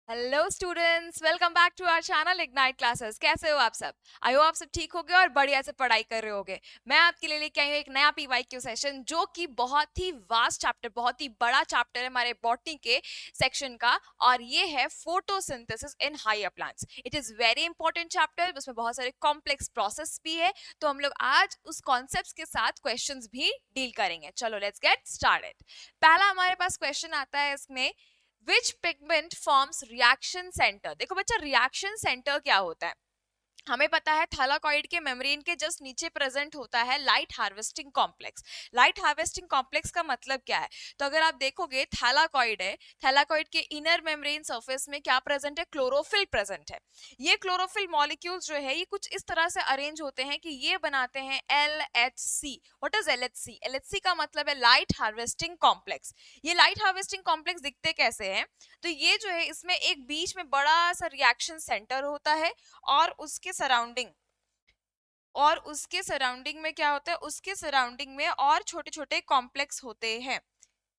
Hello students, welcome back to our channel ignite classes. कैसे हो आप सब? आई होप आप सब ठीक होगे और बढ़िया से पढ़ाई कर रहे होगे। मैं आपके लिए लेके आई हूँ एक नया पीवाईक्यू सेशन जो कि बहुत ही वास्ट चैप्टर, बहुत ही बड़ा चैप्टर है हमारे बॉटनी के सेक्शन का, और ये है photosynthesis in higher plants. It is very important chapter, उसमें बहुत सारे कॉम्प्लेक्स प्रोसेस भी है, तो हम लोग आज उस कॉन्सेप्ट्स के साथ क्वेश्चंस भी डील करेंगे। चलो लेट्स गेट स्टार्टेड। पहला हमारे पास क्वेश्चन आता है इसमें, विच पिगमेंट फॉर्म्स रिएक्शन सेंटर। देखो बच्चा, रिएक्शन सेंटर क्या होता है? हमें पता है थैलाकॉइड के मेम्ब्रेन के जस्ट नीचे प्रेजेंट होता है light harvesting complex. Light harvesting complex का मतलब क्या है? तो अगर आप देखोगे थैलाकॉइड है, थैलाकॉइड के इनर मेम्ब्रेन सरफेस में क्या प्रेजेंट है? क्लोरोफिल प्रेजेंट है। ये क्लोरोफिल मॉलिक्यूल्स जो है ये कुछ इस तरह से अरेंज होते हैं कि ये बनाते हैं LHC। What is LHC? LHC का मतलब है लाइट हार्वेस्टिंग कॉम्प्लेक्स। ये लाइट हार्वेस्टिंग कॉम्प्लेक्स दिखते कैसे हैं? तो ये जो है इसमें एक बीच में बड़ा सा रिएक्शन सेंटर होता है, और उसके सराउंडिंग में क्या होता है? उसके सराउंडिंग में और छोटे छोटे कॉम्प्लेक्स होते हैं।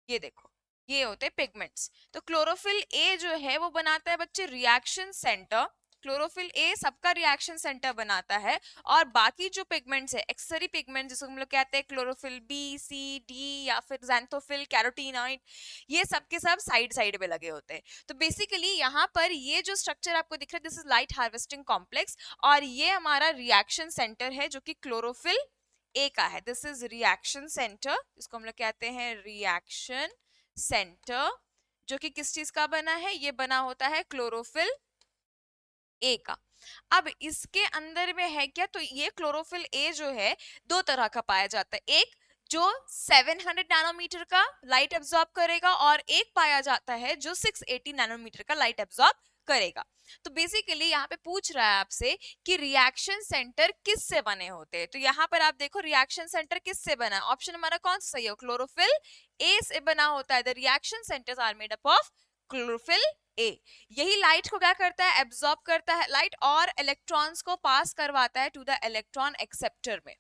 ये देखो, ये होते हैं पिगमेंट्स। तो क्लोरोफिल ए जो है वो बनाता है बच्चे रिएक्शन सेंटर। क्लोरोफिल ए सबका रिएक्शन सेंटर बनाता है, और बाकी जो पिगमेंट्स है, एक्सेसरी पिगमेंट जिसको हम लोग कहते हैं क्लोरोफिल बी, सी, डी या फिर ज़ैंथोफिल, कैरोटीनॉइड, ये सब के सब साइड साइड में लगे होते हैं। तो बेसिकली यहाँ पर ये जो स्ट्रक्चर आपको दिख रहा है, this is light harvesting complex, और ये हमारा रिएक्शन सेंटर है जो कि क्लोरोफिल ए का है। दिस इज रिएक्शन सेंटर, इसको हम लोग कहते हैं रिएक्शन सेंटर, जो कि किस चीज का बना है? ये बना होता है क्लोरोफिल ए का। अब इसके अंदर में है क्या? तो ये क्लोरोफिल ए जो है दो तरह का पाया जाता है। एक जो 700 नैनोमीटर का लाइट एब्जॉर्ब करेगा, और एक पाया जाता है जो 680 नैनोमीटर का लाइट एब्जॉर्ब करेगा। तो बेसिकली यहाँ पे पूछ रहा है आपसे कि रिएक्शन सेंटर किस से बने होते हैं। तो यहाँ पर आप देखो रिएक्शन सेंटर किस से बना है? ऑप्शन हमारा कौन सा सही है? क्लोरोफिल ए से बना होता है। The reaction centres are made up of chlorophyll a. यही लाइट को क्या करता है? एब्जॉर्ब करता है लाइट, और इलेक्ट्रॉन्स को पास करवाता है टू द इलेक्ट्रॉन एक्सेप्टर में,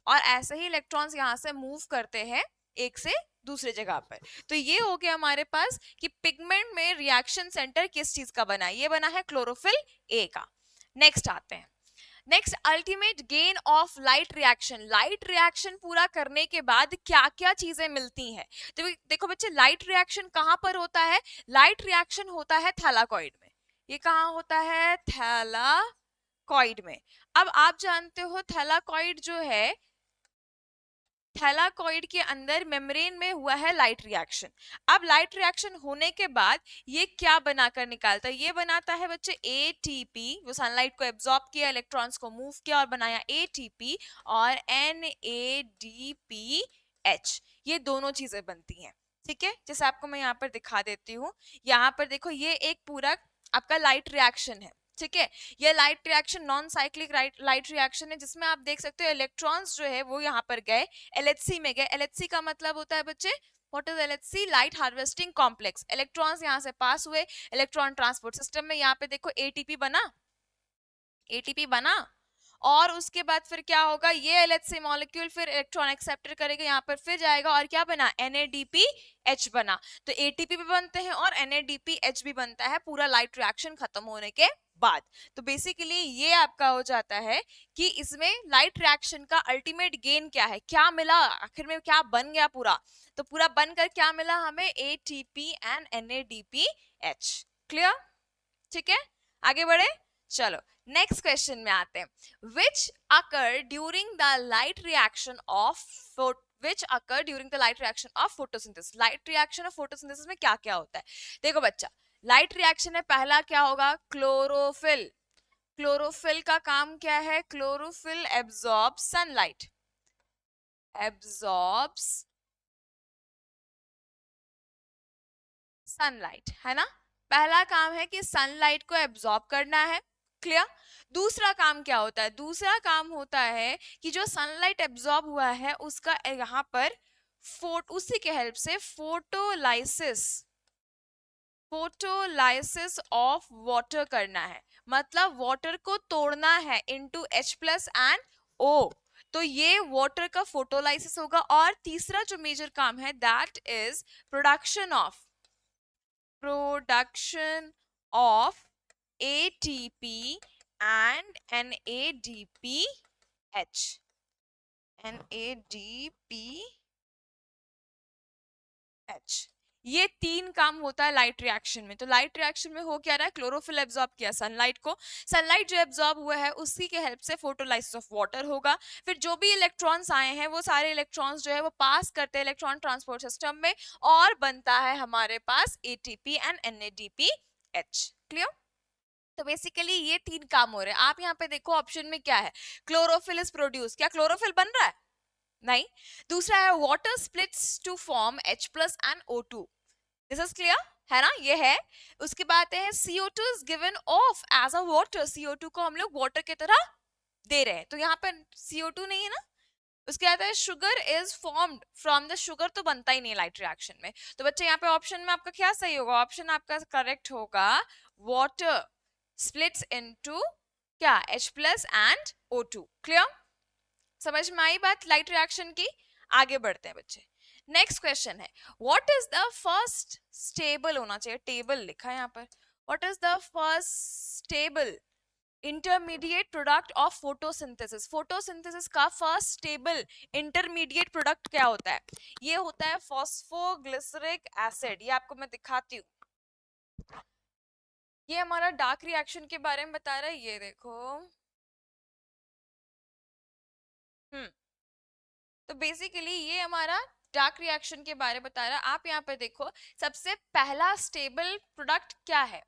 और ऐसे ही इलेक्ट्रॉन्स यहाँ से मूव करते हैं एक से दूसरे जगह पर। तो ये हो गया हमारे पास कि पिगमेंट में रिएक्शन सेंटर किस चीज का बना है? ये बना है क्लोरोफिल ए का। नेक्स्ट आते हैं। Next, ultimate gain of light reaction. Light reaction पूरा करने के बाद क्या क्या चीजें मिलती हैं? तो देखो बच्चे, लाइट रिएक्शन कहां पर होता है? लाइट रिएक्शन होता है थैलाकॉइड में। ये कहां होता है? थैलाकॉइड में। अब आप जानते हो थैलाकॉइड जो है, थैलाकॉइड के अंदर मेम्ब्रेन में हुआ है लाइट रिएक्शन। अब लाइट रिएक्शन होने के बाद ये क्या बनाकर निकालता है? ये बनाता है बच्चे एटीपी। वो सनलाइट को एब्जॉर्ब किया, इलेक्ट्रॉन्स को मूव किया और बनाया एटीपी और NADPH। ये दोनों चीजें बनती हैं। ठीक है, जैसे आपको मैं यहाँ पर दिखा देती हूँ। यहाँ पर देखो, ये एक पूरा आपका लाइट रिएक्शन है। ठीक है, ये light reaction non cyclic light reaction है, जिसमें आप देख सकते हो इलेक्ट्रॉन्स जो है वो यहाँ पर गए, LHC में गए। LHC का मतलब होता है बच्चे, what is LHC? Light harvesting complex. Electrons यहाँ से पास हुए इलेक्ट्रॉन ट्रांसपोर्ट सिस्टम में। यहाँ पे देखो ATP बना, ATP बना, और उसके बाद फिर क्या होगा? ये LHC मॉलिक्यूल फिर इलेक्ट्रॉन एक्सेप्टर करेगा, यहाँ पर फिर जाएगा और क्या बना? NADPH बना। तो ATP भी बनते हैं और NADPH भी बनता है पूरा लाइट रिएक्शन खत्म होने के बाद। तो बेसिकली ये आपका हो जाता है कि इसमें लाइट रिएक्शन का अल्टीमेट गेन क्या है, क्या मिला आखिर में, क्या बन गया पूरा? तो पूरा बनकर क्या मिला हमें? ATP and NADPH। क्लियर? ठीक है, आगे बढ़े। चलो नेक्स्ट क्वेश्चन में आते हैं। Which occur during the light reaction of photosynthesis. Light reaction of photosynthesis में क्या क्या होता है? देखो बच्चा, लाइट रिएक्शन है, पहला क्या होगा? क्लोरोफिल। क्लोरोफिल का काम क्या है? Chlorophyll absorb sunlight, absorbs sunlight, है ना? पहला काम है कि सनलाइट को एब्जॉर्ब करना है। क्लियर? दूसरा काम क्या होता है? दूसरा काम होता है कि जो सनलाइट एब्जॉर्ब हुआ है उसका यहाँ पर उसी के हेल्प से फोटोलाइसिस ऑफ वाटर करना है। मतलब वाटर को तोड़ना है इनटू H+ एंड O। तो ये वाटर का फोटोलाइसिस होगा। और तीसरा जो मेजर काम है that is production production of ATP and NADPH. NADPH, ये तीन काम होता है लाइट रिएक्शन में। तो लाइट रिएक्शन में हो क्या रहा है, क्लोरोफिल एब्जॉर्ब किया सनलाइट को, सनलाइट जो एब्जॉर्ब हुआ है उसी के हेल्प से फोटोलाइसिस ऑफ वाटर होगा। फिर जो भी इलेक्ट्रॉन्स आए हैं वो सारे इलेक्ट्रॉन्स जो है वो पास करते हैं इलेक्ट्रॉन ट्रांसपोर्ट सिस्टम में और बनता है हमारे पास ATP एंड NADPH। क्लियर? तो बेसिकली ये तीन काम हो रहे हैं। आप यहाँ पे देखो ऑप्शन में क्या है, क्लोरोफिल इज प्रोड्यूस, क्या क्लोरोफिल बन रहा है? नहीं। दूसरा है water splits to form H plus and O2, this is clear है ना, ये है। उसके बाद है CO2 is given off as a water, CO2 को हम लोग वाटर की तरह दे रहे हैं, तो यहाँ पे CO2 नहीं है ना। उसके बाद है sugar is formed from the, sugar तो बनता ही नहीं लाइट रिएक्शन में। तो बच्चे यहाँ पे ऑप्शन में आपका क्या सही होगा, ऑप्शन आपका करेक्ट होगा, वाटर splits into क्या, H plus and O2। Clear? समझ में आई बात लाइट रिएक्शन की? आगे बढ़ते हैं बच्चे। नेक्स्ट क्वेश्चन है, what is the first stable, होना चाहिए टेबल लिखा है यहाँ पर, what is the first stable intermediate product of photosynthesis. Photosynthesis का फर्स्ट स्टेबल इंटरमीडिएट प्रोडक्ट क्या होता है? ये होता है फॉस्फोग्लिसरिक एसिड। ये आपको मैं दिखाती हूँ, ये हमारा डार्क रिएक्शन के बारे में बता रहा है, ये देखो। तो बेसिकली ये हमारा डार्क रिएक्शन के बारे में बता रहा है। आप यहाँ पे देखो सबसे पहला स्टेबल प्रोडक्ट क्या है,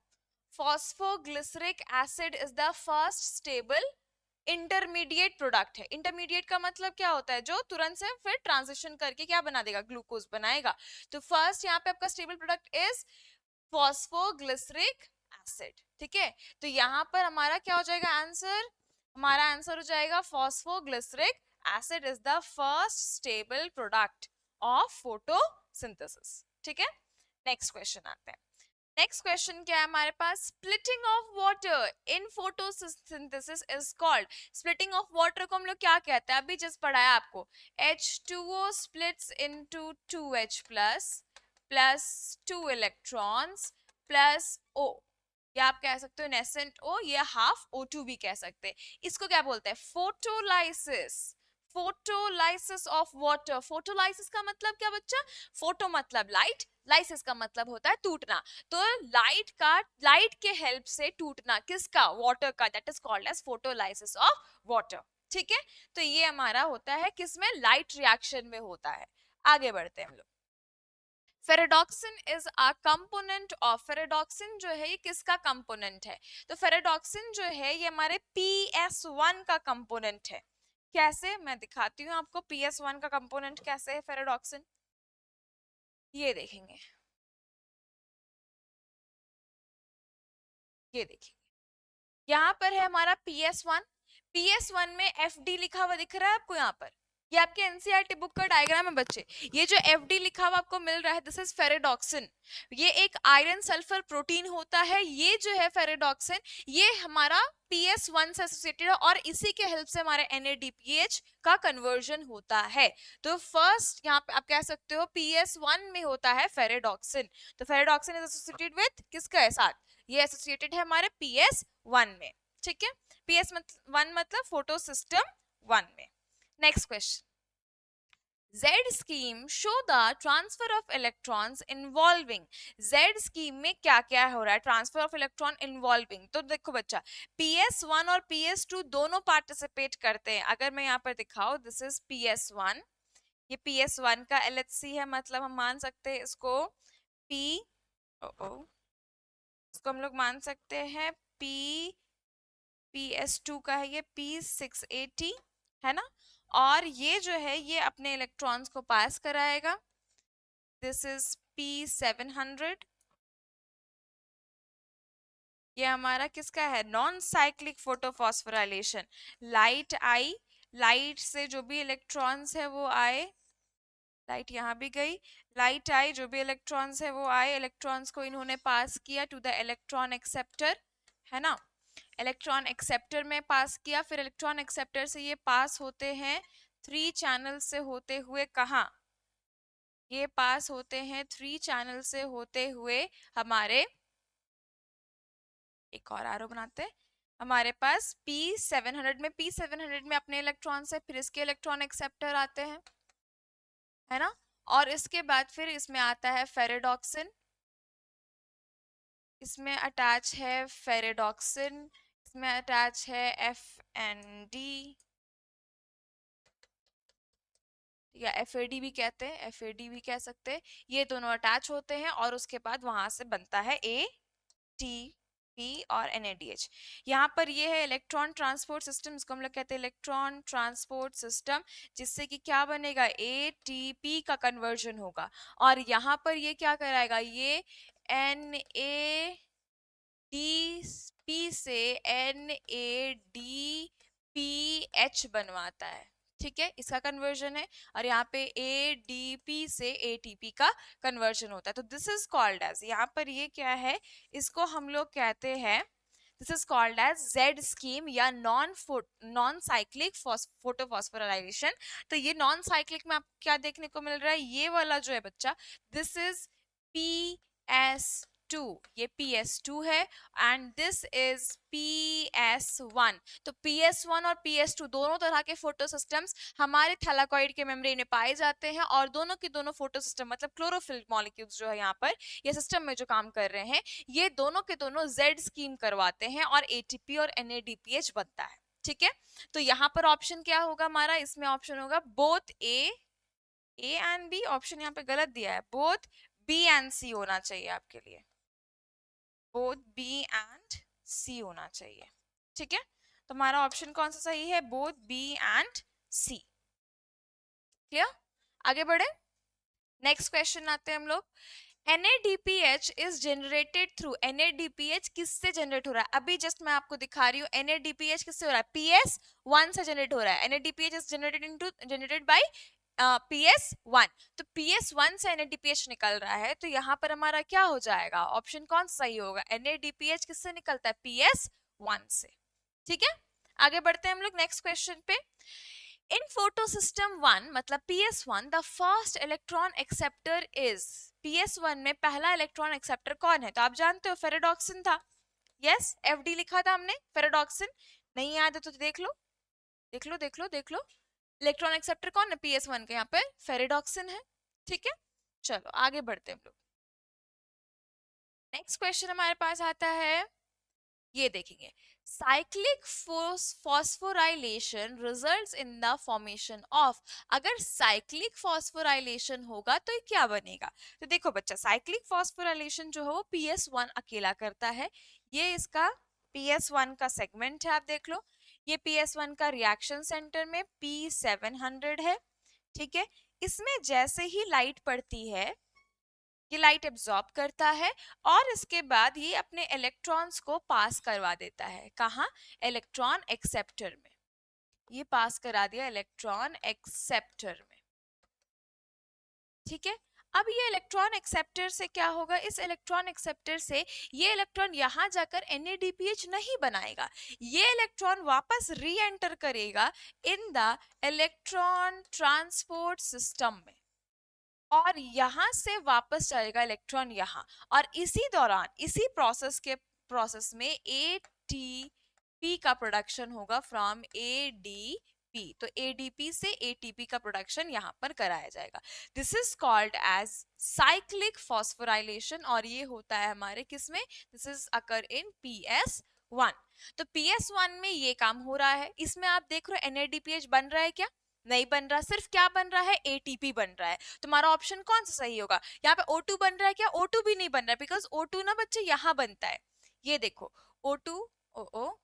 phosphoglyceric acid is the first stable intermediate product है। इंटरमीडिएट का मतलब क्या होता है, जो तुरंत से फिर ट्रांजिशन करके क्या बना देगा, ग्लूकोज बनाएगा। तो फर्स्ट यहाँ पे आपका stable product is phosphoglyceric acid. ठीक है, तो यहाँ पर हमारा क्या हो जाएगा आंसर, हमारा आंसर हो जाएगा phosphoglyceric acid is the first stable product of photosynthesis. ठीक है, नेक्स्ट क्वेश्चन आते हैं। नेक्स्ट क्वेश्चन क्या है हमारे पास, splitting of water in photosynthesis is called. Splitting of water को हम लोग क्या कहते हैं, अभी जस्ट पढ़ाया आपको, H2O splits into 2H plus 2 electrons plus O, या आप कह सकते हो नेसेंट O, या हाफ O2 भी कह सकते हैं। इसको क्या बोलते हैं, photolysis. Photolysis of water. Photolysis का मतलब क्या बच्चा, फोटो मतलब लाइट, लाइसिस का मतलब होता है टूटना। तो लाइट के हेल्प से टूटना किसका, वाटर का, that is called as photolysis of water. ठीक है, तो ये हमारा होता है किसमें, लाइट रिएक्शन में होता है। आगे बढ़ते हैं हम लोग। Ferredoxin is a component of, ferredoxin जो है ये किसका कंपोनेंट है, तो फेरेडॉक्सिन जो है ये हमारे PS1 का कंपोनेंट है। कैसे, मैं दिखाती हूँ आपको PS1 का कंपोनेंट कैसे है फेरेडॉक्सिन, ये देखेंगे, ये देखिए यहाँ पर है हमारा PS1 में FD लिखा हुआ दिख रहा है आपको यहाँ पर, ये आपके एनसीईआरटी बुक का डायग्राम है बच्चे। ये जो FD लिखा हुआ आपको मिल रहा है, दिस इज फेरेडॉक्सिन। ये एक आयरन सल्फर प्रोटीन होता है। ये जो है फेरेडॉक्सिन, ये हमारा PS1 से एसोसिएटेड है और इसी के हेल्प से हमारे NADPH का कन्वर्जन होता है। तो फर्स्ट यहाँ पे आप कह सकते हो PS1 में होता है फेरेडॉक्सिन। तो फेरेडॉक्सिन इज एसोसिएटेड विद किसका साथ, ये एसोसिएटेड है हमारे PS1 में। ठीक है, PS1 मतलब फोटो सिस्टम 1 में। Next question, Z scheme show the transfer of electrons involving, Z scheme में क्या क्या हो रहा है, ट्रांसफर ऑफ इलेक्ट्रॉन इन्वॉल्विंग। तो देखो बच्चा, PS1 और PS2 दोनों पार्टिसिपेट करते हैं। अगर मैं यहाँ पर दिखाऊं, दिस इज PS1, ये PS1 का LHC है, मतलब हम मान सकते हैं इसको इसको हम लोग मान सकते हैं PS2 का है, ये P680 है ना, और ये जो है ये अपने इलेक्ट्रॉन्स को पास कराएगा, दिस इज P700। ये हमारा किसका है, नॉन साइक्लिक फोटोफॉस्फोराइलेशन। लाइट आई, लाइट से जो भी इलेक्ट्रॉन्स है वो आए, लाइट यहाँ भी गई, लाइट आई, जो भी इलेक्ट्रॉन्स है वो आए, इलेक्ट्रॉन्स को इन्होंने पास किया टू द इलेक्ट्रॉन एक्सेप्टर, है ना, इलेक्ट्रॉन एक्सेप्टर में पास किया। फिर इलेक्ट्रॉन एक्सेप्टर से ये पास होते हैं 3 चैनल से होते हुए, कहाँ, ये पास होते हैं 3 चैनल से होते हुए हमारे एक और एरो बनाते हैं। हमारे पास P700 में अपने इलेक्ट्रॉन्स है, फिर इसके इलेक्ट्रॉन एक्सेप्टर आते हैं, है ना। और इसके बाद फिर इसमें आता है फेरेडॉक्सिन, इसमें अटैच है फेरेडॉक्सिन, इसमें अटैच है FND या FAD भी कहते हैं, FAD भी कह सकते हैं। ये दोनों अटैच होते हैं और उसके बाद वहां से बनता है ATP और NADH। यहाँ पर ये है इलेक्ट्रॉन ट्रांसपोर्ट सिस्टम, इसको हम लोग कहते हैं इलेक्ट्रॉन ट्रांसपोर्ट सिस्टम, जिससे कि क्या बनेगा, ATP का कन्वर्जन होगा। और यहाँ पर ये क्या कराएगा, ये NADP से NADPH बनवाता है, ठीक है, इसका कन्वर्जन है। और यहाँ पे ADP से ATP का कन्वर्जन होता है। तो दिस इज कॉल्ड एज, यहाँ पर ये क्या है, इसको हम लोग कहते हैं, this is called as Z scheme या नॉन साइक्लिक फोटोफॉस्फोराइलेशन। तो ये नॉन साइक्लिक में आपको क्या देखने को मिल रहा है, ये वाला जो है बच्चा, दिस इज PS2, ये PS2 है, एंड दिस इज PS1। तो PS1 और PS2 दोनों तरह के फोटो सिस्टम्स हमारे थैलाकॉइड के मेम्ब्रेन में पाए जाते हैं, और दोनों के दोनों फोटो सिस्टम मतलब क्लोरोफिल मॉलिक्यूल्स जो है यहाँ पर ये सिस्टम में जो काम कर रहे हैं, ये दोनों के दोनों Z स्कीम करवाते हैं और ATP और NADPH बनता है, ठीक है। तो यहाँ पर ऑप्शन क्या होगा हमारा, इसमें ऑप्शन होगा both A and B। Option यहाँ पे गलत दिया है, बोथ B एंड C होना चाहिए आपके लिए, बोथ B एंड C होना चाहिए, ठीक है। तो हमारा ऑप्शन कौन सा सही है, both B and C। Clear, आगे बढ़े, नेक्स्ट क्वेश्चन आते हैं हम लोग। NADPH is generated through, NADPH किससे जनरेट हो रहा है, अभी जस्ट मैं आपको दिखा रही हूँ, NADPH किससे हो रहा है, PS1 से जनरेट हो रहा है। NADPH is generated by PS1। तो PS1 से NADPH निकल रहा है, तो यहाँ पर हमारा क्या हो जाएगा, ऑप्शन कौन सा सही होगा, NADPH किससे निकलता है, PS1 से, ठीक है। आगे बढ़ते हैं हम लोग नेक्स्ट क्वेश्चन पे। इन फोटो सिस्टम 1 मतलब PS1 the first electron acceptor is, PS1 में पहला इलेक्ट्रॉन एक्सेप्टर कौन है, तो आप जानते हो फेरेडॉक्सिन था, यस, FD लिखा था हमने, फेरेडॉक्सिन। नहीं याद है तो देख लो देख लो देख लो देख लो, इलेक्ट्रॉन एक्सेप्टर कौन है PS1 के, यहाँ पे फेरेडॉक्सिन है, ठीक है। चलो आगे बढ़ते हैं हम लोग, नेक्स्ट क्वेश्चन हमारे पास आता है, ये देखेंगे, cyclic phosphorylation results in the formation of, अगर साइक्लिक फॉस्फोराइलेशन होगा तो ये क्या बनेगा। तो देखो बच्चा, साइक्लिक फॉस्फोराइलेशन जो है वो PS1 अकेला करता है, ये इसका PS1 का सेगमेंट है, आप देख लो, ये PS1 का रिएक्शन सेंटर में P700 है, ठीक है। इसमें जैसे ही लाइट पड़ती है, ये लाइट एब्जॉर्ब करता है और इसके बाद ये अपने इलेक्ट्रॉन्स को पास करवा देता है, कहाँ, इलेक्ट्रॉन एक्सेप्टर में, ये पास करा दिया इलेक्ट्रॉन एक्सेप्टर में, ठीक है। अब ये इलेक्ट्रॉन एक्सेप्टर से क्या होगा, इस इलेक्ट्रॉन एक्सेप्टर से ये इलेक्ट्रॉन यहाँ जाकर NADPH नहीं बनाएगा, ये इलेक्ट्रॉन वापस री एंटर करेगा in the electron transport system में, और यहां से वापस जाएगा इलेक्ट्रॉन यहाँ, और इसी दौरान इसी प्रोसेस में ATP का प्रोडक्शन होगा फ्रॉम ADP, तो ADP से ATP का प्रोडक्शन यहाँ पर कराया जाएगा। This is called as cyclic phosphorylation, और ये होता है हमारे किसमें, this is occur in PS1। तो PS1 में ये काम हो रहा है, इसमें आप देख रहे हो NADPH बन रहा है क्या, नहीं बन रहा, सिर्फ क्या बन रहा है, ATP बन रहा है। तुम्हारा ऑप्शन कौन सा सही होगा, यहाँ पे O2 बन रहा है क्या, O2 भी नहीं बन रहा है, बिकॉज O2 ना बच्चे यहाँ बनता है, ये देखो O2 ओ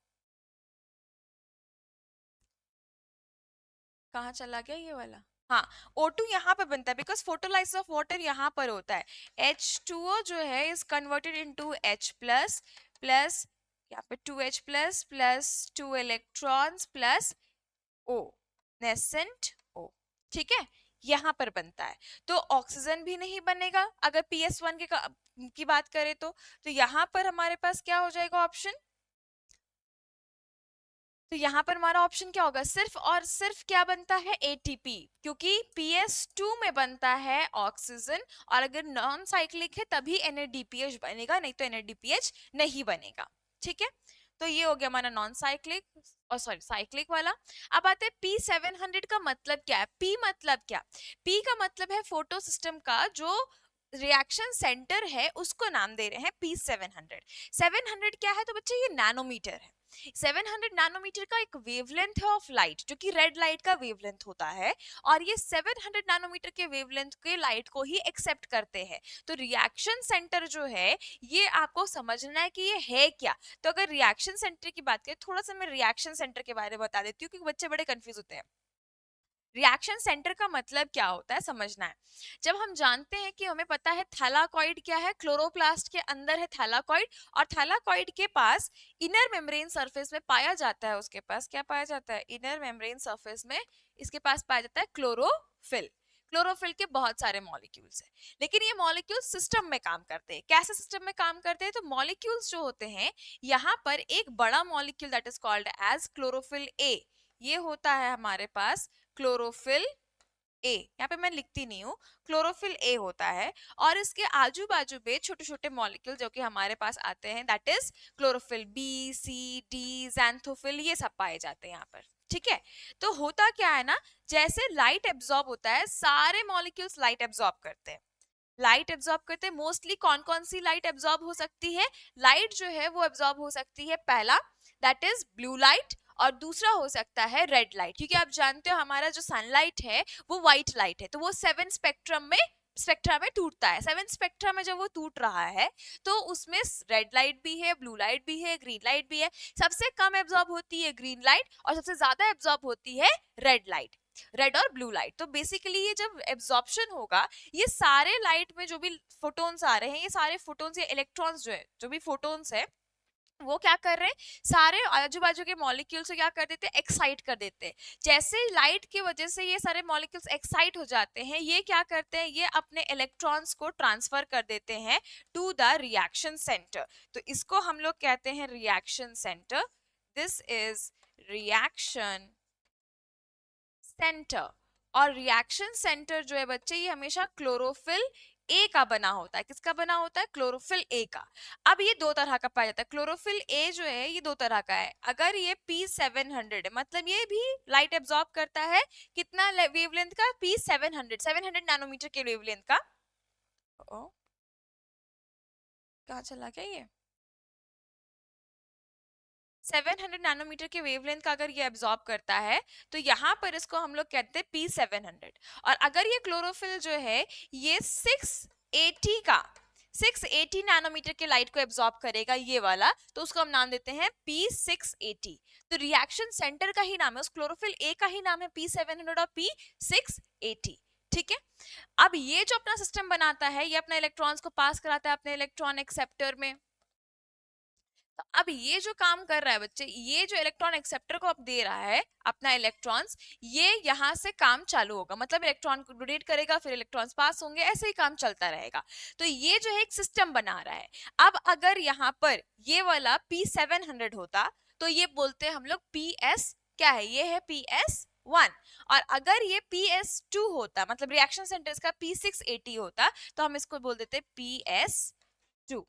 कहाँ चला गया ये वाला, हाँ, O2 यहाँ पे बनता है, बिकॉज फोटोलाइसिस ऑफ वाटर यहाँ पर होता है। H2O जो है is converted into H plus plus, यहाँ पे 2H plus plus 2 electrons plus O, nascent O, ठीक है, यहाँ पर बनता है। तो ऑक्सीजन भी नहीं बनेगा अगर PS1 की बात करें तो यहाँ पर हमारे पास क्या हो जाएगा ऑप्शन, तो यहाँ पर हमारा ऑप्शन क्या होगा, सिर्फ और सिर्फ क्या बनता है, ATP, क्योंकि PS2 में बनता है ऑक्सीजन, और अगर नॉन साइक्लिक है तभी NADPH बनेगा, नहीं तो NADPH नहीं बनेगा, ठीक है, तो ये हो गया हमारा नॉन साइक्लिक और सॉरी साइक्लिक वाला। अब आते हैं P700 का मतलब क्या है। P मतलब क्या, P का मतलब है फोटो सिस्टम का जो रिएक्शन सेंटर है उसको नाम दे रहे हैं P700। 700 क्या है तो बच्चे ये नैनोमीटर है। 700 नैनोमीटर का एक वेवलेंथ है ऑफ लाइट जो कि रेड लाइट का वेवलेंथ होता है, और ये 700 नैनोमीटर के वेवलेंथ के लाइट को ही एक्सेप्ट करते हैं। तो रिएक्शन सेंटर जो है ये आपको समझना है कि ये है क्या। तो अगर रिएक्शन सेंटर की बात करें, थोड़ा सा मैं रिएक्शन सेंटर के बारे में बता देती हूँ क्योंकि बच्चे बड़े कंफ्यूज होते हैं। रिएक्शन सेंटर का मतलब क्या होता है समझना है। जब हम जानते हैं कि हमें पता है थैलाकॉइड क्या है, क्लोरोप्लास्ट के अंदर है थैलाकॉइड, और थैलाकॉइड के पास इनर मेम्ब्रेन सरफेस में पाया जाता है, उसके पास क्या पाया जाता है, इनर मेम्ब्रेन सरफेस में इसके पास पाया जाता है क्लोरोफिल। क्लोरोफिल के बहुत सारे मॉलिक्यूल्स हैं, लेकिन ये मॉलिक्यूल्स सिस्टम में काम करते हैं। कैसे सिस्टम में काम करते हैं, तो मॉलिक्यूल्स जो होते हैं यहाँ पर एक बड़ा molecule that is called as chlorophyll a, ये होता है हमारे पास क्लोरोफिल ए, यहाँ पे मैं लिखती नहीं हूँ, क्लोरोफिल ए होता है, और इसके आजू बाजू में छोटे छोटे मॉलिक्यूल जो कि हमारे पास आते हैं that is chlorophyll b, c, d, xanthophyll, ये सब पाए जाते हैं यहाँ पर। ठीक है, तो होता क्या है ना, जैसे लाइट एब्जॉर्ब होता है, सारे मॉलिक्यूल्स लाइट एब्जॉर्ब करते हैं। लाइट एब्जॉर्ब करते हैं, मोस्टली कौन कौन सी लाइट एब्जॉर्ब हो सकती है, लाइट जो है वो एब्जॉर्ब हो सकती है, पहला दैट इज ब्लू लाइट, और दूसरा हो सकता है रेड लाइट, क्योंकि आप जानते हो हमारा जो सनलाइट है वो व्हाइट लाइट है, तो वो स्पेक्ट्रा में टूटता है। 7 स्पेक्ट्रा में जब वो टूट रहा है तो उसमें रेड लाइट भी है, ब्लू लाइट भी है, ग्रीन लाइट भी है। सबसे कम एब्जॉर्ब होती है ग्रीन लाइट और सबसे ज्यादा एब्जॉर्ब होती है रेड लाइट, रेड और ब्लू लाइट। तो बेसिकली ये जब एब्जॉर्प्शन होगा, ये सारे लाइट में जो भी फोटोन्स आ रहे हैं, ये सारे फोटोन्स या इलेक्ट्रॉन्स जो है, जो भी फोटोन्स है, वो क्या कर रहे हैं, सारे आजू बाजू के मॉलिक्यूल्स को क्या कर देते हैं, एक्साइट कर देते हैं। जैसे लाइट की वजह से ये सारे मॉलिक्यूल्स एक्साइट हो जाते हैं, ये क्या करते हैं, ये अपने इलेक्ट्रॉन्स को ट्रांसफर कर देते हैं टू द रिएक्शन सेंटर। तो इसको हम लोग कहते हैं reaction centre. This is reaction centre. और रिएक्शन सेंटर जो है बच्चे, ये हमेशा क्लोरोफिल ए का बना होता है। किसका बना होता है, क्लोरोफिल ए का। अब ये दो तरह का पाया जाता है, क्लोरोफिल ए जो है ये दो तरह का है। अगर ये P700 है, मतलब ये भी लाइट एब्जॉर्ब करता है, कितना वेवलेंथ का, P700, 700 नैनोमीटर के वेवलेंथ का। ओ कहाँ चला गया ये, 700 नैनोमीटर के वेवलेंथ का अगर ये एब्जॉर्ब करता है तो यहाँ पर इसको हम लोग कहते हैं P700। और अगर ये क्लोरोफिल जो है ये 680 नैनोमीटर के लाइट को एब्जॉर्ब करेगा, ये वाला, तो उसको हम नाम देते हैं P680। तो रिएक्शन सेंटर का ही नाम है, उस क्लोरोफिल ए का ही नाम है P700 और P680। ठीक है, अब ये जो अपना सिस्टम बनाता है, ये अपने इलेक्ट्रॉन्स को पास कराता है अपने इलेक्ट्रॉन एक्सेप्टर में। तो अब ये जो काम कर रहा है बच्चे, ये जो इलेक्ट्रॉन एक्सेप्टर को अब दे रहा है अपना इलेक्ट्रॉन्स, ये यहाँ से काम चालू होगा, मतलब इलेक्ट्रॉन को डोनेट करेगा, फिर इलेक्ट्रॉन्स पास होंगे, ऐसे ही काम चलता रहेगा। तो ये जो है एक सिस्टम बना रहा है। अब अगर यहाँ पर ये वाला P700 होता तो ये बोलते हैं हम लोग PS, क्या है, ये है PS1। और अगर ये PS2 होता, मतलब रिएक्शन सेंटर इसका P680 होता, तो हम इसको बोल देते PS2।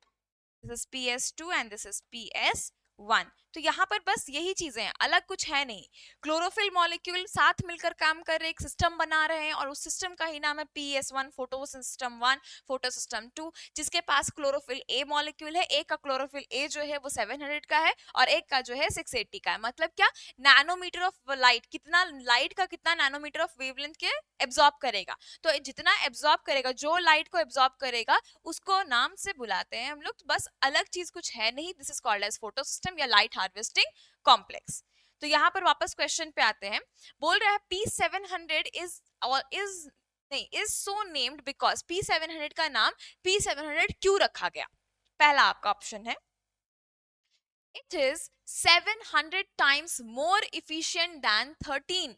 This is PS2 and this is PS1। तो यहाँ पर बस यही चीजें हैं, अलग कुछ है नहीं। क्लोरोफिल मॉलिक्यूल साथ मिलकर काम कर रहे, एक सिस्टम बना रहे हैं, और उस सिस्टम का ही नाम है PS1, photo system 1, photo system 2, जिसके पास क्लोरोफिल ए मॉलिक्यूल है। एक का क्लोरोफिल ए जो है वो 700 का है और एक का जो है 680 का है। मतलब क्या, नैनोमीटर ऑफ लाइट, कितना लाइट का कितना नैनोमीटर ऑफ वेवलेंथ के एब्जॉर्ब करेगा। तो जितना एब्जॉर्ब करेगा, जो लाइट को एब्जॉर्ब करेगा, उसको नाम से बुलाते हैं हम लोग। तो बस अलग चीज कुछ है नहीं, this is called as photo system या लाइट हार्वेस्टिंग कॉम्प्लेक्स। तो यहाँ पर वापस क्वेश्चन पे आते हैं, बोल रहा है P700 इज नहीं is so named because P700 का नाम P700 क्यों रखा गया। पहला आपका ऑप्शन है, it is 700 times more efficient than 13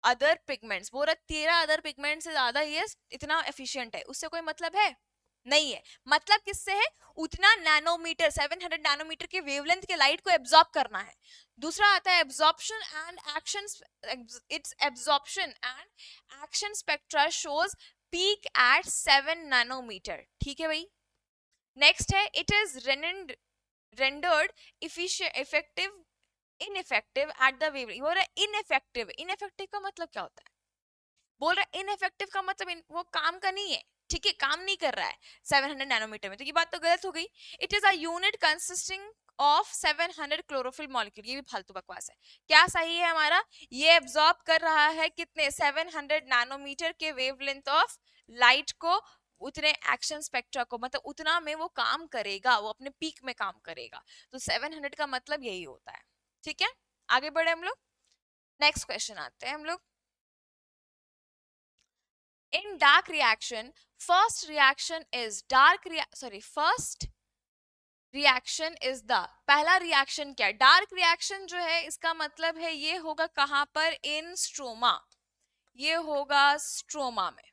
other pigments. बोल रहा 13 अदर पिगमेंट से ज्यादा ये इतना एफिशिएंट है। उससे कोई मतलब है नहीं है। मतलब किससे है, उतना नैनोमीटर, 700 नैनोमीटर के वेवलेंथ के लाइट को एब्जॉर्ब करना है। दूसरा आता है absorption and action, it's absorption and action spectra shows peak at 7 nanometre. ठीक है भाई। नेक्स्ट है, it is rendered effective ineffective at the wavelength. बोल रहा है ineffective, ineffective का मतलब क्या होता है? बोल रहा है इनफेक्टिव का मतलब वो काम का नहीं है, ठीक है, काम नहीं कर रहा है 700 नैनोमीटर में, तो ये बात तो गलत हो गई. It is a unit consisting of 700 chlorophyll molecule. ये भी फालतू बकवास है. क्या सही है हमारा? ये एब्जॉर्ब कर रहा है कितने 700 नैनोमीटर के वेवलेंथ ऑफ लाइट को, उतने एक्शन स्पेक्ट्रा को, मतलब उतना में वो काम करेगा, वो अपने पीक में काम करेगा. तो 700 का मतलब यही होता है. ठीक है, आगे बढ़े हम लोग. नेक्स्ट क्वेश्चन आते हैं हम लोग. In dark reaction, first reaction is first reaction is the, पहला रिएक्शन क्या है? डार्क रिएक्शन जो है इसका मतलब है ये होगा कहां पर? इन स्ट्रोमा. ये होगा स्ट्रोमा में.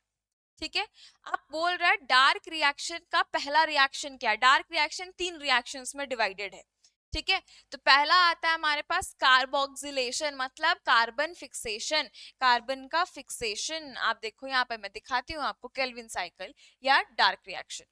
ठीक है. अब बोल रहा है डार्क रिएक्शन का पहला रिएक्शन क्या है? डार्क रिएक्शन 3 रिएक्शंस में डिवाइडेड है. ठीक है. तो पहला आता है हमारे पास कार्बोक्सिलेशन, मतलब कार्बन फिक्सेशन. कार्बन का फिक्सेशन आप देखो यहाँ पे, मैं दिखाती हूँ आपको, केल्विन साइकिल या डार्क रिएक्शन.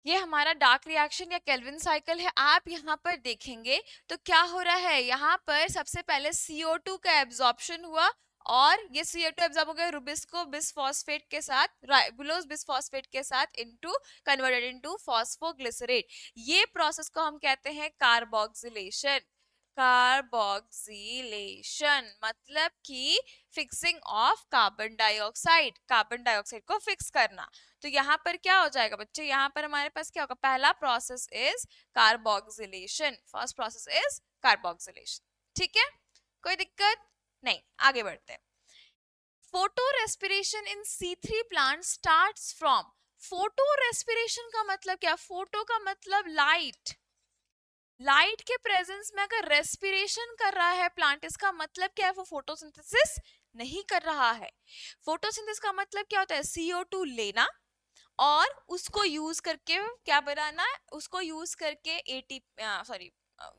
ये हमारा डार्क रिएक्शन या केल्विन साइकिल है. आप यहाँ पर देखेंगे तो क्या हो रहा है, यहाँ पर सबसे पहले CO2 का एब्जॉर्प्शन हुआ, और ये CO2 एब्जॉर्ब हो गया रुबिस्को बिसफॉस्फेट के साथ, राइबुलोज बिसफॉस्फेट के साथ, इनटू कन्वर्टेड इनटू फॉस्फोग्लिसरेट. ये प्रोसेस को हम कहते हैं कार्बोक्सिलेशन. कार्बोक्सिलेशन मतलब कि fixing of carbon dioxide, carbon dioxide को फिक्स करना. तो यहाँ पर क्या हो जाएगा बच्चे? यहाँ पर हमारे पास क्या होगा? पहला process is carboxylation. First process is carboxylation. ठीक है, कोई दिक्कत नहीं. आगे बढ़ते हैं. Photo respiration in C3 plant starts from. Photo respiration का मतलब क्या? फोटो का मतलब लाइट. लाइट के प्रेजेंस में अगर रेस्पिरेशन कर रहा है प्लांट, इसका मतलब क्या है? वो फोटोसिंथेसिस नहीं कर रहा है. फोटोसिंथेसिस का मतलब क्या होता है? CO2 लेना और उसको यूज करके क्या बनाना है? उसको यूज करके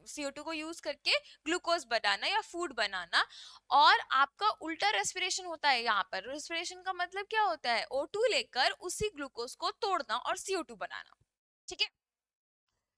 CO2 को यूज करके ग्लूकोज बनाना या फूड बनाना. और आपका उल्टा रेस्पिरेशन होता है. यहाँ पर रेस्पिरेशन का मतलब क्या होता है? O2 लेकर उसी ग्लूकोज को तोड़ना और CO2 बनाना. ठीक है.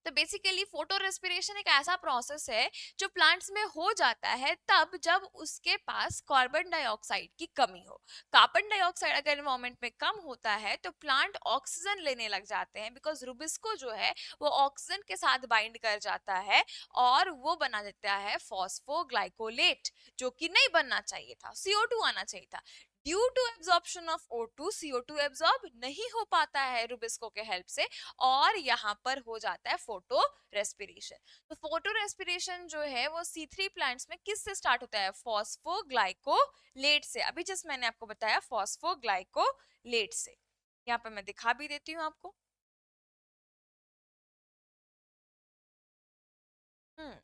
तो बेसिकली फोटो रेस्पिरेशन एक ऐसा प्रोसेस है जो प्लांट्स में हो जाता है तब जब उसके पास कार्बन डाइऑक्साइड की कमी हो. कार्बन डाइऑक्साइड अगर एनवायरमेंट में कम होता है तो प्लांट ऑक्सीजन लेने लग जाते हैं, बिकॉज रुबिस्को जो है वो ऑक्सीजन के साथ बाइंड कर जाता है और वो बना देता है फॉस्फोग्लाइकोलेट, जो कि नहीं बनना चाहिए था, CO2 आना चाहिए था. Due to absorption of O2, CO2 absorb नहीं हो पाता है रुबिस्को के हेल्प से, और यहाँ पर हो जाता है फोटो रेस्पिरेशन. तो फोटो रेस्पिरेशन जो है वो C3 प्लांट्स में किस से स्टार्ट होता है? फॉस्फोग्लाइकोलेट से. अभी जस्ट मैंने आपको बताया फॉस्फोग्लाइकोलेट से. यहाँ पे मैं दिखा भी देती हूँ आपको. हम्म,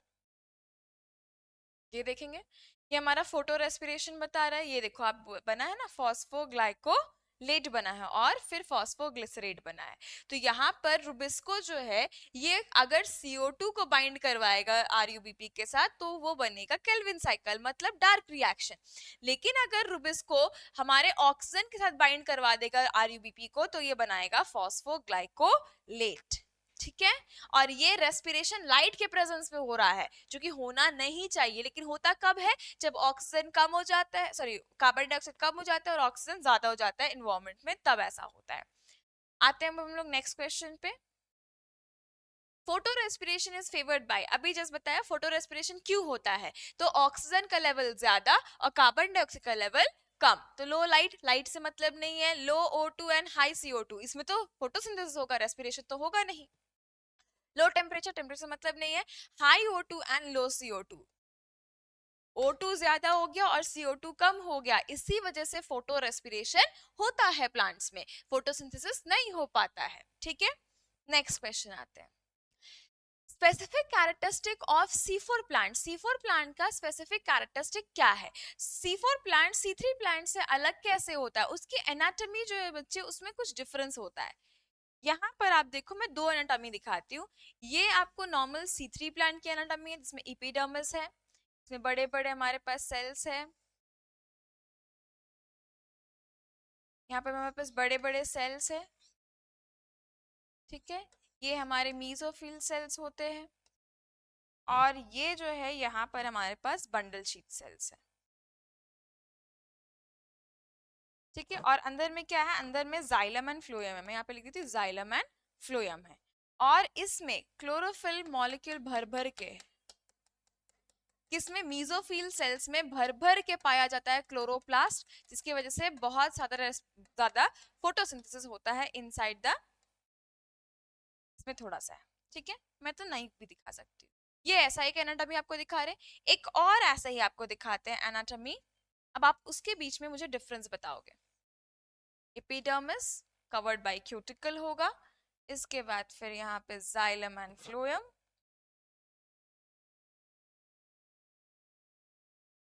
ये देखेंगे, ये हमारा फोटो रेस्पिरेशन बता रहा है. ये देखो आप, बना है ना फॉस्फोग्लाइकोलेट बना है और फिर फॉस्फोग्लिसरेट बना है. तो यहाँ पर रुबिस्को जो है ये अगर CO2 को बाइंड करवाएगा RuBP के साथ तो वो बनेगा केल्विन साइकिल, मतलब डार्क रिएक्शन. लेकिन अगर रुबिस्को हमारे ऑक्सीजन के साथ बाइंड करवा देगा RuBP को तो ये बनाएगा फॉस्फोग्लाइकोलेट. ठीक है. और ये रेस्पिरेशन लाइट के प्रेजेंस में हो रहा है, जो कि होना नहीं चाहिए, लेकिन होता कब है? जब ऑक्सीजन कम हो जाता है, सॉरी कार्बन डाइऑक्साइड कम हो जाता है और ऑक्सीजन ज्यादा हो जाता है इन्वायरमेंट में, तब ऐसा होता है. आते हैं हम लोग नेक्स्ट क्वेश्चन पे. Photo respiration is favoured by, अभी जस्ट बताया फोटो रेस्पिरेशन क्यों होता है. तो ऑक्सीजन का लेवल ज्यादा और कार्बन डाइऑक्साइड का लेवल कम. तो लो लाइट, लाइट से मतलब नहीं है. लो O2 एंड हाई CO2, इसमें तो फोटोसिंथेसिस होगा, रेस्पिरेशन तो होगा नहीं. लो टेम्परेचर, टेम्परेचर मतलब नहीं है. High O2 and low CO2, O2 ज्यादा हो गया और CO2 कम हो गया, इसी वजह से फोटो रेस्पिरेशन होता है प्लांट्स में, फोटोसिंथेसिस नहीं हो पाता है. ठीक है. नेक्स्ट क्वेश्चन आते हैं. Specific characteristic of C4 plant. C4 plant का स्पेसिफिक कैरेक्टरिस्टिक क्या है? C4 प्लांट C3 प्लांट से अलग कैसे होता है? उसकी एनाटॉमी जो है बच्चे, उसमें कुछ डिफरेंस होता है. यहाँ पर आप देखो, मैं दो एनाटॉमी दिखाती हूँ. ये आपको नॉर्मल C3 प्लांट की एनाटॉमी है जिसमें एपिडर्मिस है, इसमें बड़े बड़े हमारे पास सेल्स है. यहाँ पर हमारे पास बड़े बड़े सेल्स है. ठीक है. ये हमारे मीजोफिल सेल्स होते हैं, और ये जो है यहाँ पर हमारे पास बंडल शीट सेल्स है। ठीक है, और अंदर में क्या है, अंदर में जाइलम एंड फ्लोएम है, मैं यहाँ पे लिखी थी जाइलम एंड फ्लोएम है। और इसमें क्लोरोफिल मॉलिक्यूल भर भर के, किसमें, मीजोफिल सेल्स में भर भर के पाया जाता है क्लोरोप्लास्ट, जिसकी वजह से बहुत ज्यादा फोटोसिंथेसिस होता है इनसाइड द, इसमें थोड़ा सा है। ठीक है, मैं तो नहीं भी दिखा सकती हूँ। ये ऐसा एक एनाटॉमी आपको दिखा रहे हैं, एक और ऐसा ही आपको दिखाते हैं एनाटॉमी। अब आप उसके बीच में मुझे डिफरेंस बताओगे। एपिडर्मिस कवर्ड बाय क्यूटिकल होगा, इसके बाद फिर यहाँ पे जाइलम एंड फ्लोएम,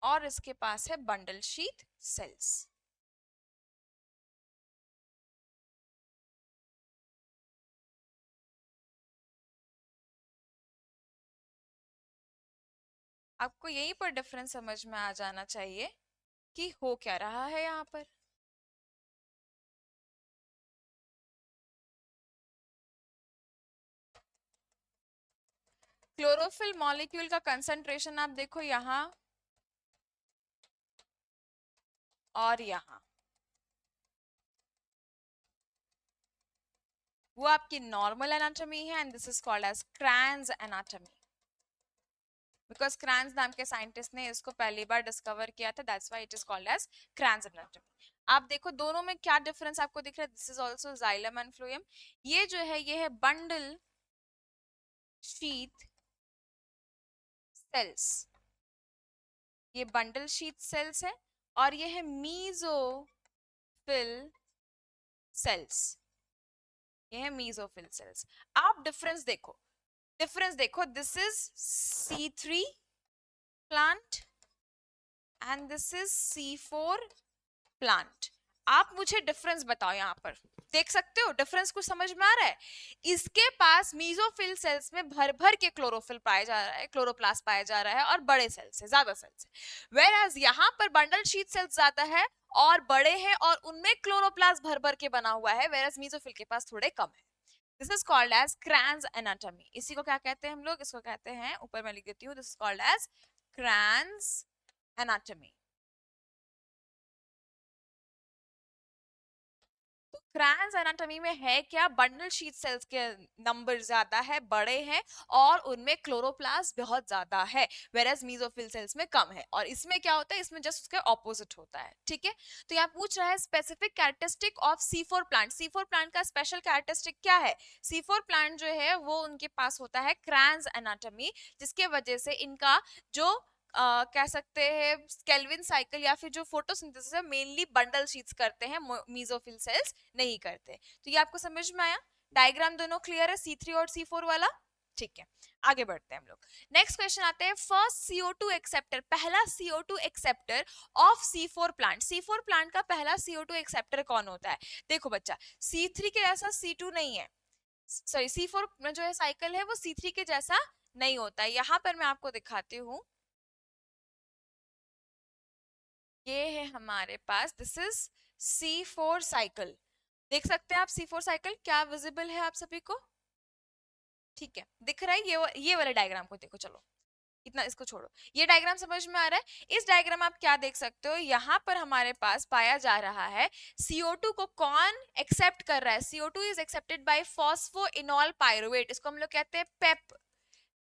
और इसके पास है बंडल शीथ सेल्स। आपको यहीं पर डिफरेंस समझ में आ जाना चाहिए कि हो क्या रहा है यहाँ पर। क्लोरोफिल मॉलिक्यूल का कंसंट्रेशन आप देखो यहाँ और यहाँ, वो आपकी नॉर्मल एनाटॉमी है, and this is called as Kranz anatomy, because Kranz नाम के साइंटिस्ट ने इसको पहली बार डिस्कवर किया था, that's why it is called as Kranz anatomy. आप देखो दोनों में क्या डिफरेंस आपको दिख रहा है, this is also xylem and phloem. ये जो है ये है बंडल शीथ सेल्स, ये बंडल शीथ सेल्स है, और ये है मीजोफिल सेल्स, ये है मीजोफिल सेल्स। आप डिफरेंस देखो, डिफरेंस देखो, this is C3 plant and this is C4 plant. आप मुझे डिफरेंस बताओ, यहाँ पर देख सकते हो डिफरेंस कुछ समझ में आ रहा है। इसके पास मीजोफिल सेल्स में भर भर के क्लोरोफिल पाया जा रहा है, क्लोरोप्लास्ट पाया जा रहा है, और बड़े सेल से ज्यादा सेल्स है। वेयरएज यहाँ पर बंडल शीट सेल्स ज्यादा है और बड़े हैं, और उनमें क्लोरोप्लास्ट भर भर के बना हुआ है, वेयरएज मीजोफिल के पास थोड़े कम है। This is called as Kranz anatomy. इसी को क्या कहते हैं हम लोग, इसको कहते हैं, ऊपर मैं लिख देती हूँ, this is called as Kranz anatomy. तो क्रैन्स एनाटॉमी में है क्या, बंडल शीट सेल्स के नंबर ज्यादा है, बड़े हैं, और उनमें क्लोरोप्लास्ट बहुत ज्यादा है, वेरएज मीजोफिल सेल्स में कम है। और इसमें क्या होता है, इसमें जस्ट उसके ऑपोजिट होता है। ठीक है, तो यहाँ पूछ रहा है specific characteristic of C4 plant. C4 plant का स्पेशल कैरेक्टरिस्टिक क्या है। C4 प्लांट जो है वो उनके पास होता है क्रैन्स एनाटॉमी, जिसके वजह से इनका जो कह सकते हैं केल्विन साइकिल या फिर जो फोटोसिंथेसिस है मेनली बंडल शीट्स करते हैं, मीजोफिल सेल्स नहीं करते। तो ये आपको समझ में आया, डायग्राम दोनों क्लियर है, C3 और C4 वाला। ठीक है, आगे बढ़ते हैं हम लोग। नेक्स्ट क्वेश्चन आते हैं, फर्स्ट CO2 एक्सेप्टर, पहला CO2 acceptor of C4 plant. C4 plant का पहला CO2 एक्सेप्टर कौन होता है। देखो बच्चा, C3 के जैसा C2 नहीं है, सॉरी C4 में जो है साइकिल है वो C3 के जैसा नहीं होता है। यहाँ पर मैं आपको दिखाती हूँ, ये है हमारे पास, दिस इज C4 साइकिल। देख सकते हैं आप C4 साइकिल, क्या विजिबल है आप सभी को। ठीक है, दिख रहा है, ये वाले डायग्राम को देखो, चलो इतना इसको छोड़ो, ये डायग्राम समझ में आ रहा है। इस डायग्राम आप क्या देख सकते हो, यहाँ पर हमारे पास पाया जा रहा है CO2 को कौन एक्सेप्ट कर रहा है, CO2 is accepted by phosphoenol pyruvate, इसको हम लोग कहते हैं पेप।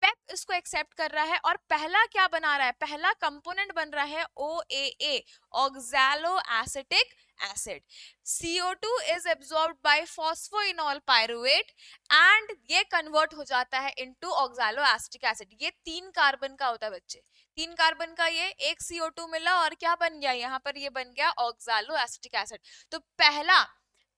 पेप इसको एक्सेप्ट कर रहा है, और पहला क्या बना रहा है, पहला कंपोनेंट बन रहा है OAA, oxalo acetic acid. CO2 is absorbed by phosphoenol pyruvate and ये कन्वर्ट हो जाता है इनटू ऑक्सैलो एसिटिक एसिड। ये 3 कार्बन का होता है बच्चे, 3 कार्बन का, ये एक CO2 मिला और क्या बन गया, यहाँ पर ये बन गया ऑक्सैलो एसिटिक एसिड। तो पहला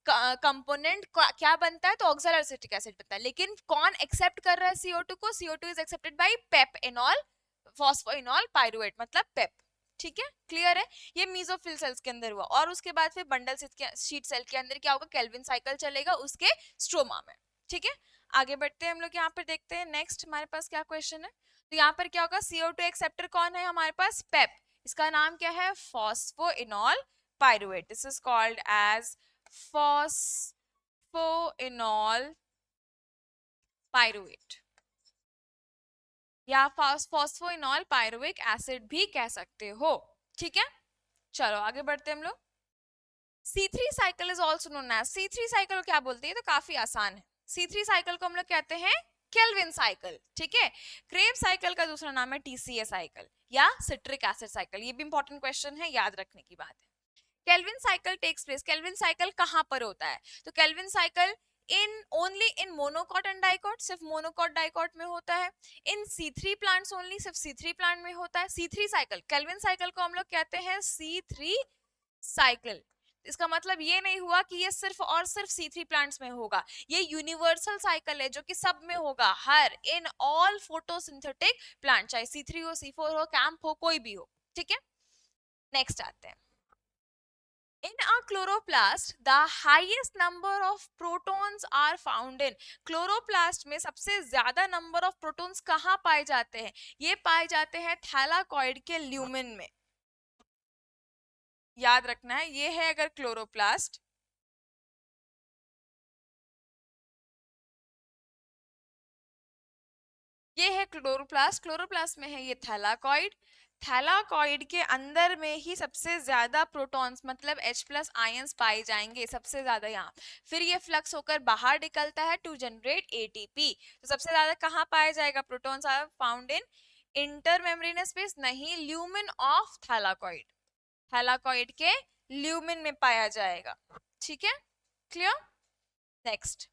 कंपोनेंट क्या बनता है, तो ऑक्सैलो एसिटिक एसिड बनता है। लेकिन कौन एक्सेप्ट कर रहा है CO2 को, CO2 is accepted by Pep इनॉल phosphoenol pyruvate, मतलब पेप। ठीक है, क्लियर है, ये मीजोफिल सेल्स के अंदर हुआ। और उसके बाद फिर बंडल शीट सेल के अंदर क्या होगा, केल्विन साइकिल चलेगा उसके स्ट्रोमा में। ठीक है, आगे बढ़ते हैं हम लोग, यहाँ पर देखते हैं नेक्स्ट हमारे पास क्या क्वेश्चन है। तो यहाँ पर क्या होगा, CO2 एक्सेप्टर कौन है हमारे पास, पेप, इसका नाम क्या है, phosphoenol pyruvate, this is called as phosphoenol pyruvate या फॉस्फोइनॉल पायरुविक एसिड भी कह सकते हो, ठीक है। चलो आगे बढ़ते हैं हम लोग। C3 cycle is also known as, C3 cycle क्या बोलते हैं, तो काफी आसान है। C3 साइकिल को हम लोग कहते हैं केल्विन साइकिल, ठीक है। क्रेब्स साइकिल का दूसरा नाम है TCA साइकिल या सिट्रिक एसिड साइकिल। ये भी इंपॉर्टेंट क्वेश्चन है, याद रखने की बात है। Calvin cycle takes place, Calvin cycle कहां पर होता है, तो Calvin cycle in only in monocot and dicot, सिर्फ मोनोकॉट डाइकॉट में होता है। इन C3 प्लांट्स ओनली, सिर्फ C3 प्लांट में होता है। C3 साइकिल, केल्विन साइकिल को हम लोग कहते हैं C3 साइकिल। इसका मतलब ये नहीं हुआ कि ये सिर्फ और सिर्फ C3 प्लांट्स में होगा, ये यूनिवर्सल साइकिल है जो कि सब में होगा, हर इन ऑल फोटोसिंथेटिक प्लांट, चाहे C3 हो, C4 हो, कैंप हो, कोई भी हो, ठीक है। नेक्स्ट आते हैं। In a chloroplast, the highest number of protons are found in. Chloroplast में सबसे ज्यादा number of protons कहाँ पाए जाते हैं, ये पाए जाते हैं थैलाकॉइड के ल्यूमेन में। याद रखना है, ये है अगर क्लोरोप्लास्ट, ये है क्लोरोप्लास्ट, क्लोरोप्लास्ट में है ये थैलाकॉइड, थैलाकॉइड के अंदर में ही सबसे ज्यादा प्रोटॉन्स मतलब H+ आयंस पाए जाएंगे, सबसे ज्यादा यहाँ। फिर ये फ्लक्स होकर बाहर निकलता है टू जनरेट ATP। तो सबसे ज्यादा कहाँ पाया जाएगा, protons are found in intermembranous space, नहीं, ल्यूमेन ऑफ थैलाकॉइड, थैलाकॉइड के ल्यूमेन में पाया जाएगा, ठीक है, clear. Next,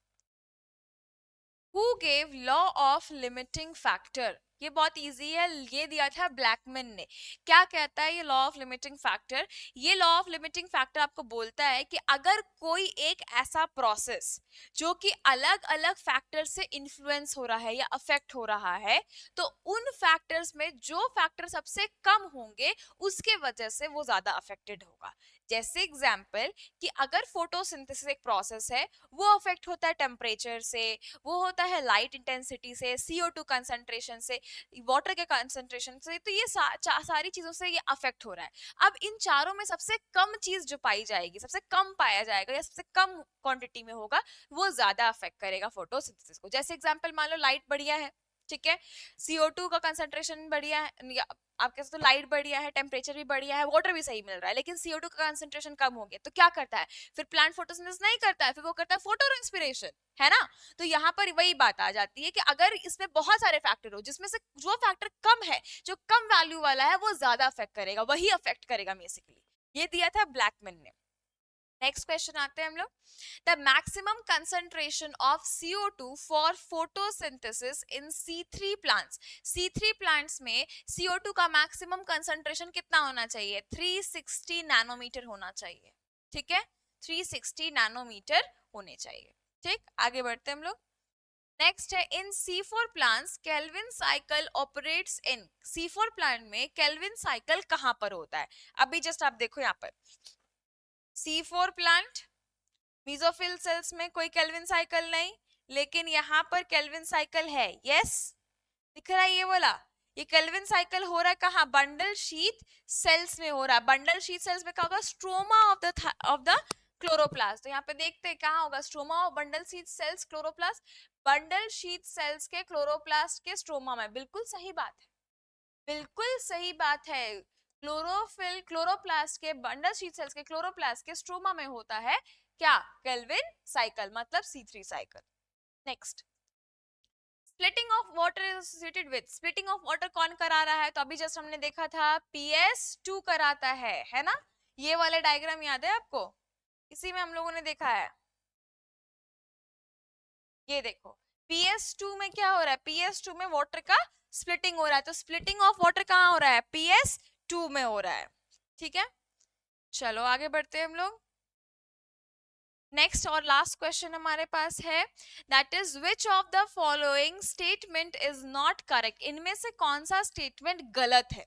Who gave law of limiting factor? ये बहुत इजी है, ये दिया था ब्लैकमैन ने। क्या कहता है ये लॉ ऑफ लिमिटिंग फैक्टर, ये लॉ ऑफ लिमिटिंग फैक्टर आपको बोलता है कि अगर कोई एक ऐसा प्रोसेस जो कि अलग अलग फैक्टर से इन्फ्लुएंस हो रहा है या अफेक्ट हो रहा है, तो उन फैक्टर्स में जो फैक्टर सबसे कम होंगे उसके वजह से वो ज्यादा अफेक्टेड होगा। जैसे एग्जाम्पल कि अगर फोटोसिंथेसिस एक प्रोसेस है, वो अफेक्ट होता है टेम्परेचर से, वो होता है लाइट इंटेंसिटी से, CO2 कंसंट्रेशन से, वाटर के कंसंट्रेशन से, तो ये सारी चीजों से ये अफेक्ट हो रहा है। अब इन चारों में सबसे कम चीज जो पाई जाएगी, सबसे कम पाया जाएगा या सबसे कम क्वांटिटी में होगा, वो ज्यादा अफेक्ट करेगा फोटोसिंथेसिस को। जैसे एग्जांपल मान लो लाइट बढ़िया है, ठीक है, CO2 का कंसंट्रेशन बढ़िया है, आपके तो लाइट बढ़िया है, टेम्परेचर भी बढ़िया है, वाटर भी सही मिल रहा है, लेकिन CO2 का कंसंट्रेशन कम हो गया, तो क्या करता है फिर प्लांट, फोटोसिंथेसिस नहीं करता है, फिर वो करता है फोटो रेस्पिरेशन, है ना। तो यहाँ पर वही बात आ जाती है कि अगर इसमें बहुत सारे फैक्टर हो, जिसमें से जो फैक्टर कम है, जो कम वैल्यू वाला है, वो ज्यादा अफेक्ट करेगा, वही अफेक्ट करेगा बेसिकली। ये दिया था ब्लैकमैन ने। नेक्स्ट क्वेश्चन आते हैं हम लोग। The maximum concentration of CO2 for photosynthesis in C3 plants, C3 plants में CO2 का मैक्सिमम कंसंट्रेशन कितना होना चाहिए, 360 नैनोमीटर होना चाहिए, ठीक है, 360 नैनोमीटर होने चाहिए, ठीक। आगे बढ़ते हैं हम लोग। नेक्स्ट है, इन C4 plants Calvin cycle operates in, C4 plant में केल्विन साइकिल कहां पर होता है। अभी जस्ट आप देखो यहाँ पर C4 प्लांट, मीजोफिल सेल्स में कोई केल्विन साइकिल नहीं, लेकिन यहाँ पर केल्विन साइकिल है, यस, दिख रहा है ये वाला, ये केल्विन साइकिल हो रहा है कहाँ, बंडल शीथ सेल्स में हो रहा है। बंडल शीथ सेल्स में क्या होगा, स्ट्रोमा ऑफ द क्लोरोप्लास्ट। तो यहाँ पे देखते हैं कहाँ होगा, stroma of bundle sheath sales chloroplast, bundle sheath sales के क्लोरोप्लास्ट के स्ट्रोमा में। बिल्कुल सही बात है, बिल्कुल सही बात है, क्लोरोफिल क्लोरोप्लास्ट के बंडल शीथ सेल्स के क्लोरोप्लास्ट के स्ट्रोमा में होता है क्या, केल्विन साइकिल, मतलब C3 cycle. Next, splitting of water is associated with, splitting of water कौन करा रहा है, तो अभी जस्ट हमने देखा था PS2 कराता है ना। ये वाले डायग्राम याद है आपको, इसी में हम लोगों ने देखा है, ये देखो PS2 में क्या हो रहा है, PS2 में वाटर का स्प्लिटिंग हो रहा है, तो स्प्लिटिंग ऑफ वाटर कहाँ हो रहा है, PS2 में हो रहा है, ठीक है। चलो आगे बढ़ते हैं हम लोग। नेक्स्ट और लास्ट क्वेश्चन हमारे पास है, that is which of the following statement is not correct, इनमें से कौन सा स्टेटमेंट गलत है,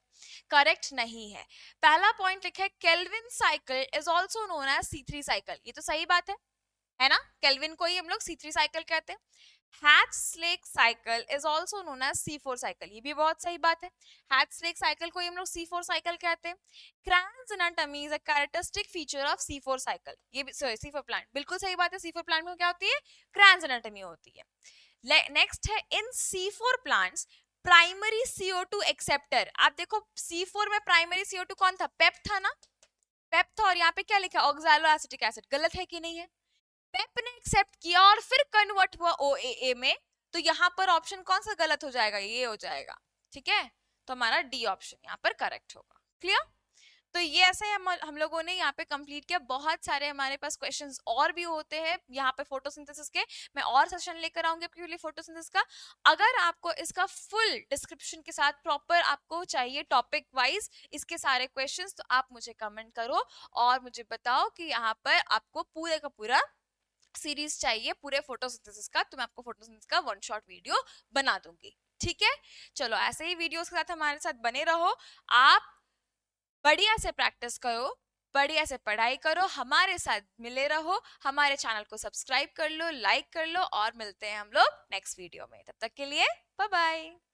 करेक्ट नहीं है। पहला पॉइंट लिखा है, Calvin cycle is also known as C3 cycle, ये तो सही बात है ना, केल्विन को ही हम लोग C3 साइकिल कहते हैं। Hatch Slack cycle is also known as C4 cycle, ये भी बहुत सही बात है, हैच-स्लेक साइकिल को ही हम लोग C4 साइकिल कहते हैं। Cran's anatomy is a characteristic feature of C4 cycle, ये भी सॉरी C4 प्लांट, बिल्कुल सही बात है, C4 प्लांट में क्या होती है, Cran's anatomy होती है। नेक्स्ट है इन C4 plants primary CO2 acceptor. आप देखो C4 में प्राइमरी CO2 कौन था? पेप था ना, पेप था, और यहाँ पे क्या लिखा? Oxalo acetic acid. गलत है कि नहीं है? पेप ने एक्सेप्ट किया और फिर कन्वर्ट हुआ OAA में, तो यहाँ पर ऑप्शन कौन सा गलत हो जाएगा? ये हो जाएगा। ठीक है, तो हमारा डी ऑप्शन यहाँ पर करेक्ट होगा। क्लियर? तो ये ऐसे हम लोगों ने यहाँ पे कंप्लीट किया। बहुत सारे हमारे पास क्वेश्चंस और भी होते हैं यहाँ पे फोटोसिंथेसिस के, मैं और सेशन लेकर आऊंगी आपके लिए फोटोसिंथेसिस का। अगर आपको इसका फुल डिस्क्रिप्शन के साथ प्रॉपर आपको चाहिए टॉपिक वाइज इसके सारे क्वेश्चंस, तो आप मुझे कमेंट करो और मुझे बताओ कि यहाँ पर आपको पूरे का पूरा सीरीज चाहिए पूरे फोटोसिंथेसिस का, तो मैं आपको फोटोसिंथेसिस का वन शॉट वीडियो बना दूंगी। ठीक है, चलो ऐसे ही वीडियोस के साथ हमारे साथ बने रहो। आप बढ़िया से प्रैक्टिस करो, बढ़िया से पढ़ाई करो, हमारे साथ मिले रहो, हमारे चैनल को सब्सक्राइब कर लो, लाइक कर लो, और मिलते हैं हम लोग नेक्स्ट वीडियो में। तब तक के लिए बाय बाय।